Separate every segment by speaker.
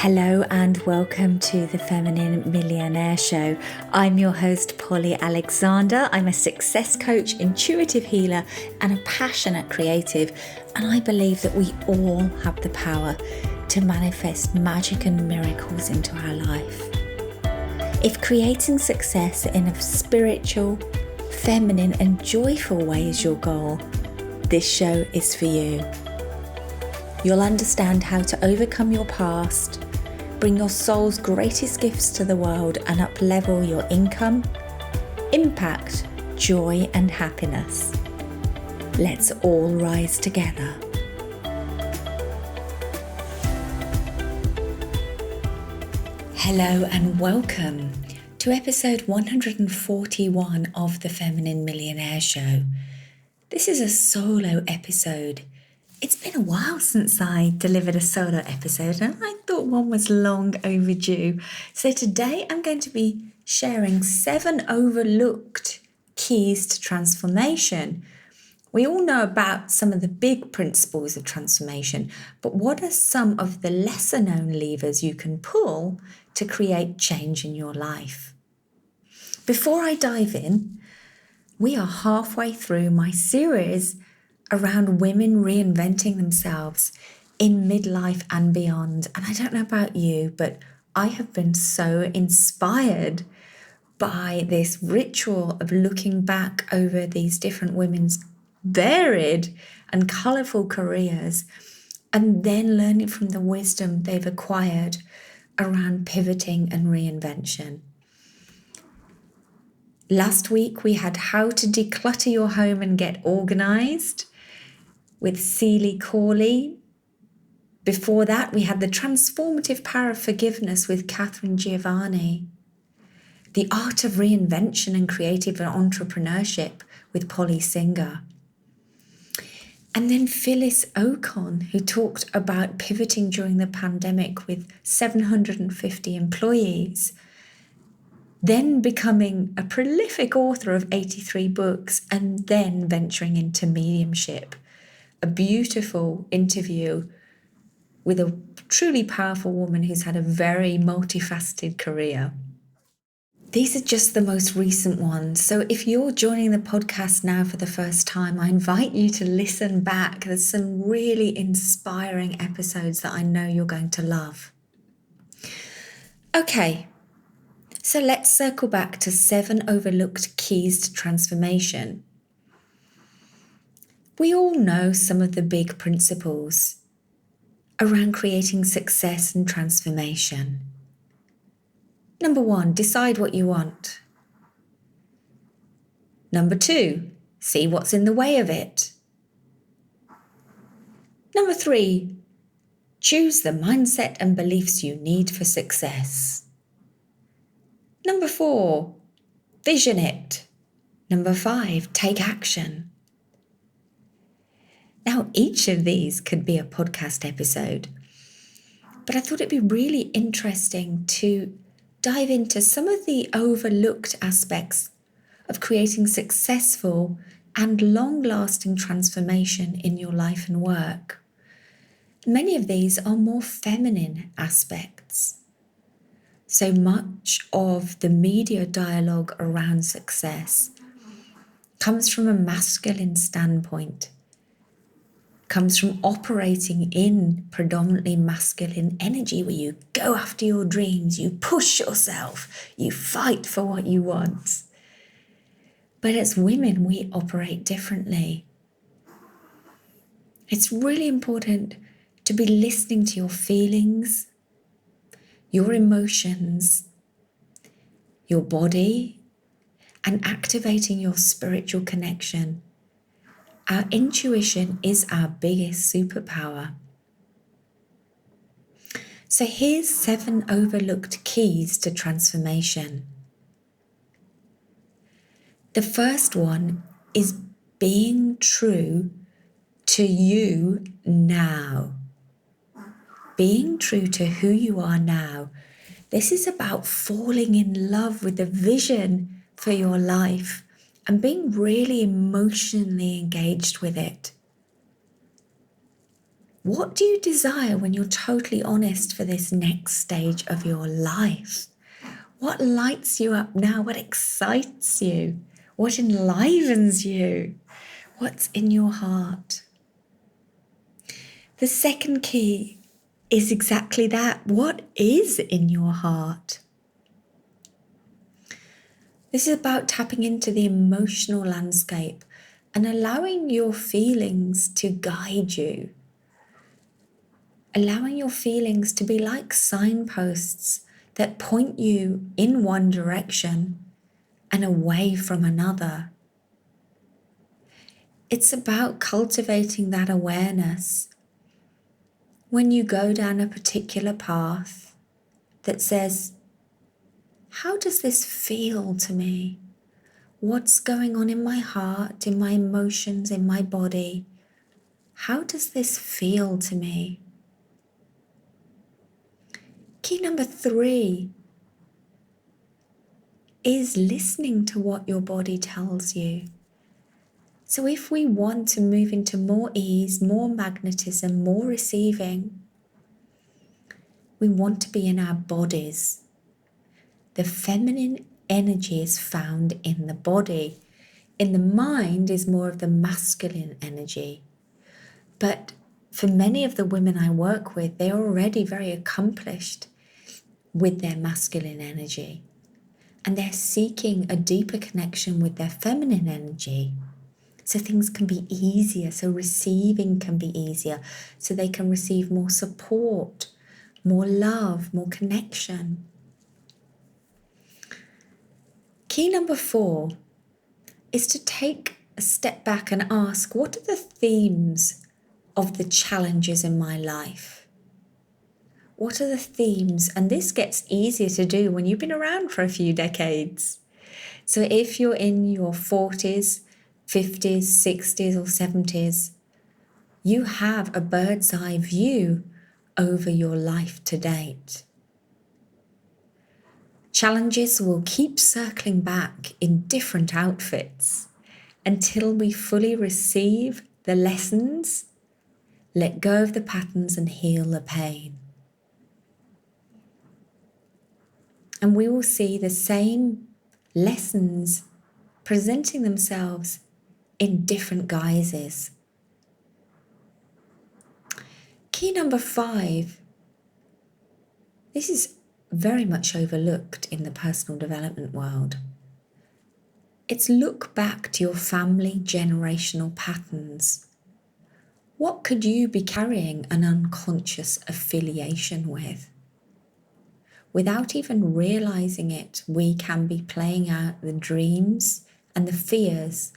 Speaker 1: Hello and welcome to the Feminine Millionaire Show. I'm your host, Polly Alexandre. I'm a success coach, intuitive healer, and a passionate creative. And I believe that we all have the power to manifest magic and miracles into our life. If creating success in a spiritual, feminine, and joyful way is your goal, this show is for you. You'll understand how to overcome your past, bring your soul's greatest gifts to the world, and up-level your income, impact, joy, and happiness. Let's all rise together. Hello and welcome to episode 141 of the Feminine Millionaire Show. This is a solo episode. It's been a while since I delivered a solo episode and I thought one was long overdue. So today I'm going to be sharing 7 overlooked keys to transformation. We all know about some of the big principles of transformation, but what are some of the lesser known levers you can pull to create change in your life? Before I dive in, we are halfway through my series around women reinventing themselves in midlife and beyond. And I don't know about you, but I have been so inspired by this ritual of looking back over these different women's varied and colourful careers and then learning from the wisdom they've acquired around pivoting and reinvention. Last week we had how to declutter your home and get organised with Celie Corley. Before that, we had the transformative power of forgiveness with Catherine Giovanni. The art of reinvention and creative entrepreneurship with Polly Singer. And then Phyllis Ocon, who talked about pivoting during the pandemic with 750 employees, then becoming a prolific author of 83 books, and then venturing into mediumship. A beautiful interview with a truly powerful woman who's had a very multifaceted career. These are just the most recent ones. So if you're joining the podcast now for the first time, I invite you to listen back. There's some really inspiring episodes that I know you're going to love. Okay, so let's circle back to 7 overlooked keys to transformation. We all know some of the big principles around creating success and transformation. Number 1, decide what you want. Number 2, see what's in the way of it. Number 3, choose the mindset and beliefs you need for success. Number 4, vision it. Number 5, take action. Now, each of these could be a podcast episode, but I thought it'd be really interesting to dive into some of the overlooked aspects of creating successful and long-lasting transformation in your life and work. Many of these are more feminine aspects. So much of the media dialogue around success comes from a masculine standpoint, comes from operating in predominantly masculine energy where you go after your dreams, you push yourself, you fight for what you want. But as women, we operate differently. It's really important to be listening to your feelings, your emotions, your body, and activating your spiritual connection. Our intuition is our biggest superpower. So here's 7 overlooked keys to transformation. The first one is being true to you now. Being true to who you are now. This is about falling in love with the vision for your life and being really emotionally engaged with it. What do you desire when you're totally honest for this next stage of your life? What lights you up now? What excites you? What enlivens you? What's in your heart? The second key is exactly that. What is in your heart? This is about tapping into the emotional landscape and allowing your feelings to guide you. Allowing your feelings to be like signposts that point you in one direction and away from another. It's about cultivating that awareness when you go down a particular path that says, how does this feel to me? What's going on in my heart, in my emotions, in my body? How does this feel to me? Key number 3 is listening to what your body tells you. So if we want to move into more ease, more magnetism, more receiving, we want to be in our bodies. The feminine energy is found in the body. In the mind is more of the masculine energy. But for many of the women I work with, they're already very accomplished with their masculine energy. And they're seeking a deeper connection with their feminine energy. So things can be easier, so receiving can be easier, so they can receive more support, more love, more connection. Key number 4 is to take a step back and ask, what are the themes of the challenges in my life? What are the themes? And this gets easier to do when you've been around for a few decades. So if you're in your 40s, 50s, 60s or 70s, you have a bird's eye view over your life to date. Challenges will keep circling back in different outfits until we fully receive the lessons, let go of the patterns and heal the pain. And we will see the same lessons presenting themselves in different guises. Key number 5, this is very much overlooked in the personal development world. It's look back to your family generational patterns. What could you be carrying an unconscious affiliation with? Without even realizing it, we can be playing out the dreams and the fears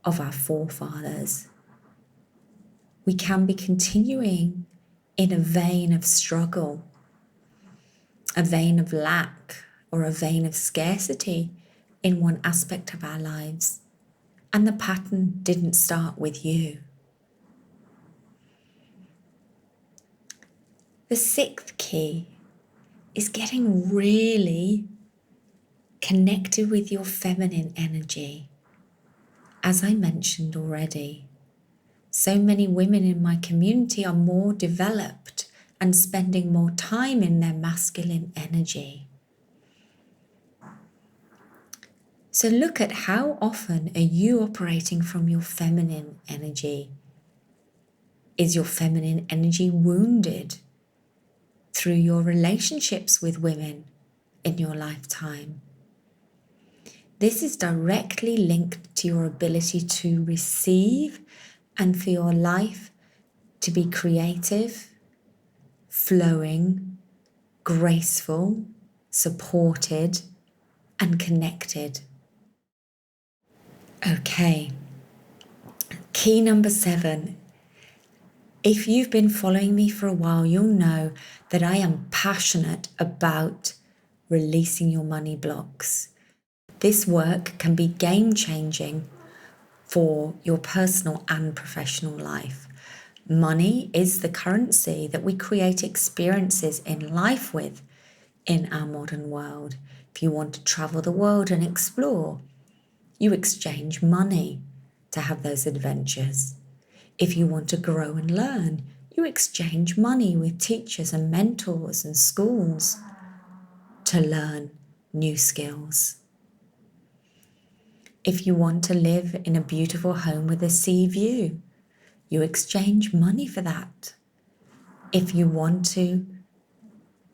Speaker 1: of our forefathers. We can be continuing in a vein of struggle, a vein of lack, or a vein of scarcity in one aspect of our lives. And the pattern didn't start with you. The 6th key is getting really connected with your feminine energy. As I mentioned already, so many women in my community are more developed and spending more time in their masculine energy. So look at how often are you operating from your feminine energy? Is your feminine energy wounded through your relationships with women in your lifetime? This is directly linked to your ability to receive and for your life to be creative, flowing, graceful, supported, and connected. Okay, key number 7. If you've been following me for a while, you'll know that I am passionate about releasing your money blocks. This work can be game-changing for your personal and professional life. Money is the currency that we create experiences in life with in our modern world. If you want to travel the world and explore, you exchange money to have those adventures. If you want to grow and learn, You exchange money with teachers and mentors and schools to learn new skills. If you want to live in a beautiful home with a sea view, you exchange money for that. If you want to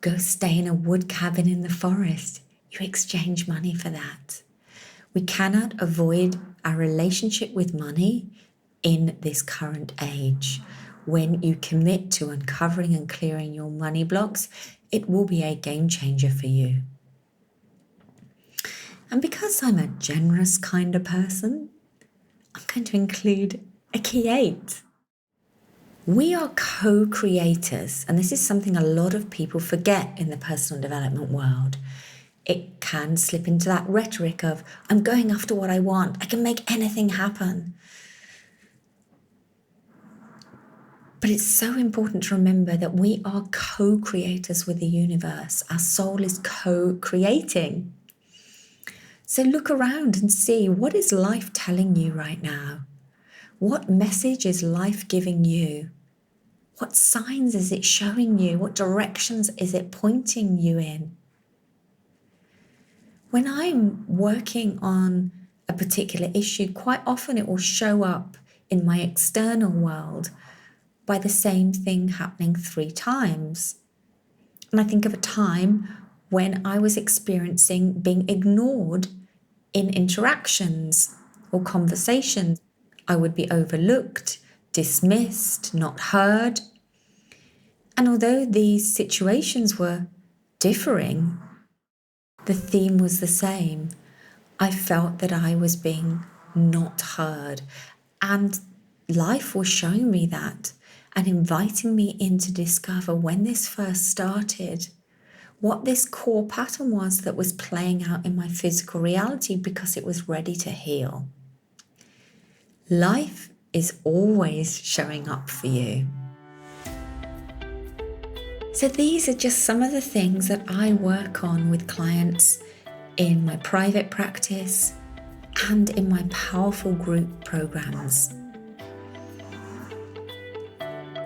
Speaker 1: go stay in a wood cabin in the forest, you exchange money for that. We cannot avoid our relationship with money in this current age. When you commit to uncovering and clearing your money blocks, it will be a game changer for you. And because I'm a generous kind of person, I'm going to include a key 8. We are co-creators, and this is something a lot of people forget in the personal development world. It can slip into that rhetoric of, I'm going after what I want, I can make anything happen. But it's so important to remember that we are co-creators with the universe. Our soul is co-creating. So look around and see, what is life telling you right now? What message is life giving you? What signs is it showing you? What directions is it pointing you in? When I'm working on a particular issue, quite often it will show up in my external world by the same thing happening 3 times. And I think of a time when I was experiencing being ignored in interactions or conversations. I would be overlooked, dismissed, not heard. And although these situations were differing, the theme was the same. I felt that I was being not heard. And life was showing me that and inviting me in to discover, when this first started, what this core pattern was that was playing out in my physical reality, because it was ready to heal. Life is always showing up for you. So these are just some of the things that I work on with clients in my private practice and in my powerful group programs.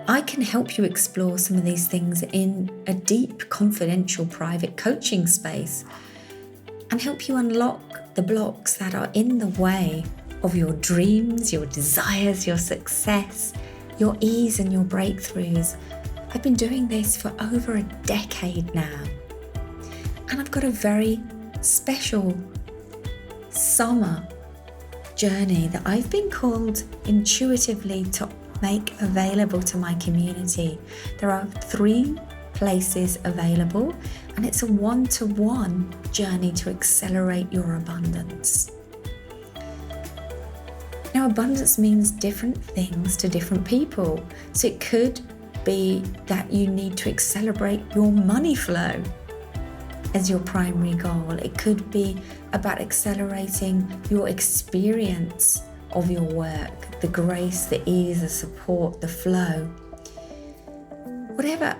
Speaker 1: I can help you explore some of these things in a deep, confidential, private coaching space and help you unlock the blocks that are in the way of your dreams, your desires, your success, your ease and your breakthroughs. I've been doing this for over a decade now, and I've got a very special summer journey that I've been called intuitively to make available to my community. There are 3 places available, and it's a 1-to-1 journey to accelerate your abundance. Now, abundance means different things to different people. So it could be that you need to accelerate your money flow as your primary goal. It could be about accelerating your experience of your work, the grace, the ease, the support, the flow. Whatever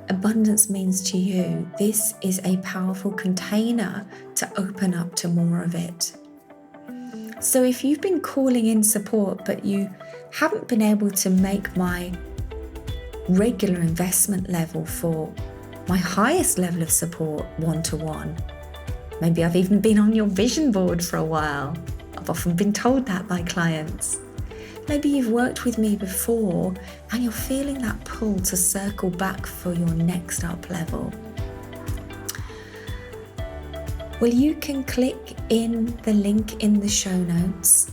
Speaker 1: abundance means to you, this is a powerful container to open up to more of it. So if you've been calling in support, but you haven't been able to make my regular investment level for my highest level of support 1-to-1, maybe I've even been on your vision board for a while. I've often been told that by clients. Maybe you've worked with me before and you're feeling that pull to circle back for your next up level. Well, you can click in the link in the show notes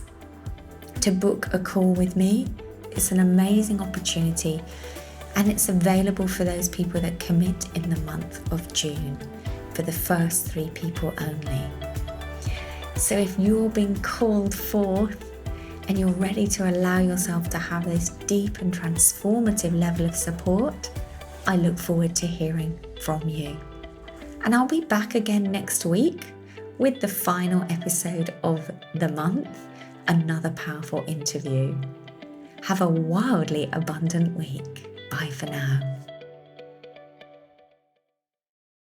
Speaker 1: to book a call with me. It's an amazing opportunity, and it's available for those people that commit in the month of June, for the first 3 people only. So if you're being called forth and you're ready to allow yourself to have this deep and transformative level of support, I look forward to hearing from you. And I'll be back again next week with the final episode of the month, another powerful interview. Have a wildly abundant week. Bye for now.